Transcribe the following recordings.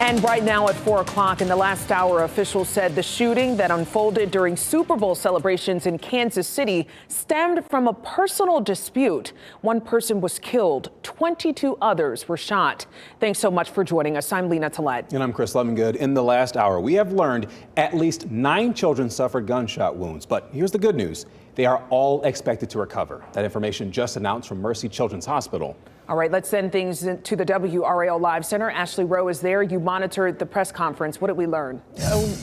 And right now at 4 o'clock in the last hour, officials said the shooting that unfolded during Super Bowl celebrations in Kansas City stemmed from a personal dispute. One person was killed. 22 others were shot. Thanks so much for joining us. I'm Lena Tillett. And I'm Chris Levingood. In the last hour, we have learned at least 9 children suffered gunshot wounds. But here's the good news. They are all expected to recover. That information just announced from Mercy Children's Hospital. All right, let's send things to the WRAL Live Center. Ashley Rowe is there. You monitored the press conference. What did we learn?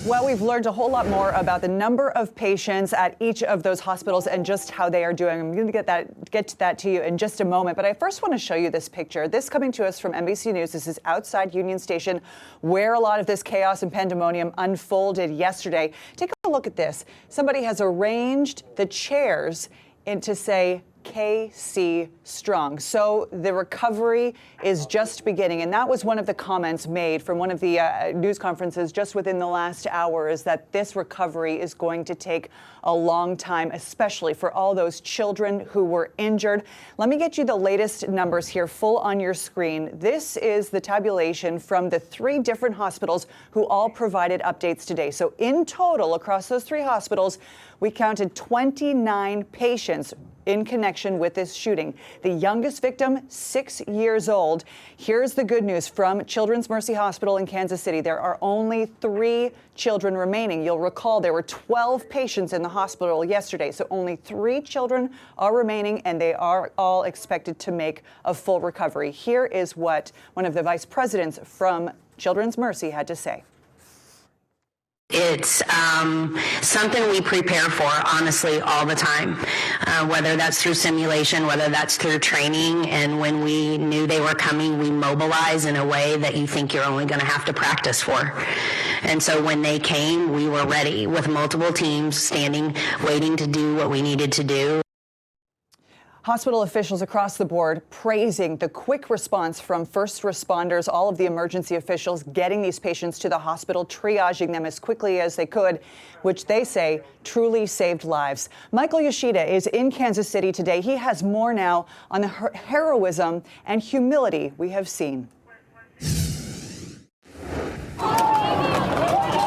Well, we've learned a whole lot more about the number of patients at each of those hospitals and just how they are doing. I'm going to get to that to you in just a moment. But I first want to show you this picture. This coming to us from NBC News. This is outside Union Station, where a lot of this chaos and pandemonium unfolded yesterday. Take a look at this. Somebody has arranged the chairs to say KC Strong. So the recovery is just beginning. And that was one of the comments made from one of the news conferences just within the last hour, is that this recovery is going to take a long time, especially for all those children who were injured. Let me get you the latest numbers here full on your screen. This is the tabulation from the 3 different hospitals who all provided updates today. So in total, across those 3 hospitals, we counted 29 patients in connection with this shooting. The youngest victim, 6 years old. Here's the good news from Children's Mercy Hospital in Kansas City. There are only 3 children remaining. You'll recall there were 12 patients in the hospital yesterday, so only 3 children are remaining, and they are all expected to make a full recovery. Here is what one of the vice presidents from Children's Mercy had to say. It's something we prepare for, honestly, all the time, whether that's through simulation, whether that's through training. And when we knew they were coming, we mobilize in a way that you think you're only going to have to practice for. And so when they came, we were ready with multiple teams standing, waiting to do what we needed to do. Hospital officials across the board praising the quick response from first responders, all of the emergency officials getting these patients to the hospital, triaging them as quickly as they could, which they say truly saved lives. Michael Yoshida is in Kansas City today. He has more now on the heroism and humility we have seen.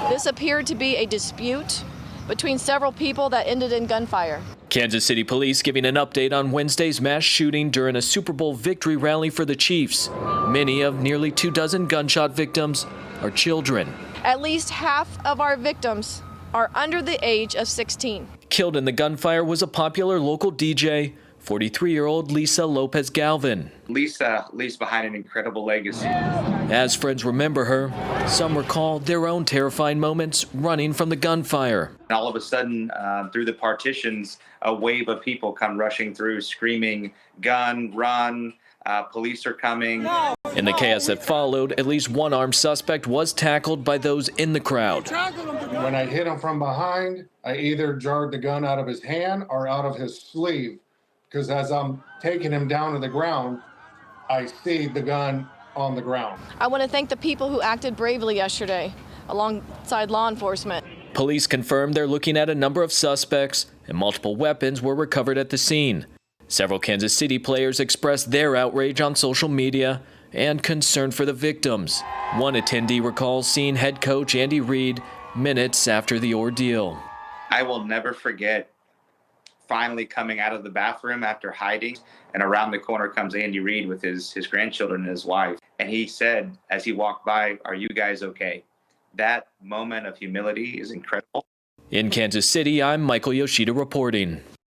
This appeared to be a dispute between several people that ended in gunfire. Kansas City police giving an update on Wednesday's mass shooting during a Super Bowl victory rally for the Chiefs. Many of nearly 24 gunshot victims are children. At least half of our victims are under the age of 16. Killed in the gunfire was a popular local DJ, 43-year-old Lisa Lopez Galvin. Lisa leaves behind an incredible legacy. As friends remember her, some recall their own terrifying moments running from the gunfire. And all of a sudden, through the partitions, a wave of people come rushing through, screaming, "Gun, run, police are coming." In the chaos that followed, at least one armed suspect was tackled by those in the crowd. When I hit him from behind, I either jarred the gun out of his hand or out of his sleeve, because as I'm taking him down to the ground, I see the gun on the ground. I want to thank the people who acted bravely yesterday alongside law enforcement. Police confirmed they're looking at a number of suspects, and multiple weapons were recovered at the scene. Several Kansas City players expressed their outrage on social media and concern for the victims. One attendee recalls seeing head coach Andy Reid minutes after the ordeal. I will never forget finally coming out of the bathroom after hiding, and around the corner comes Andy Reid with his grandchildren and his wife. And he said, as he walked by, "Are you guys okay?" That moment of humility is incredible. In Kansas City, I'm Michael Yoshida reporting.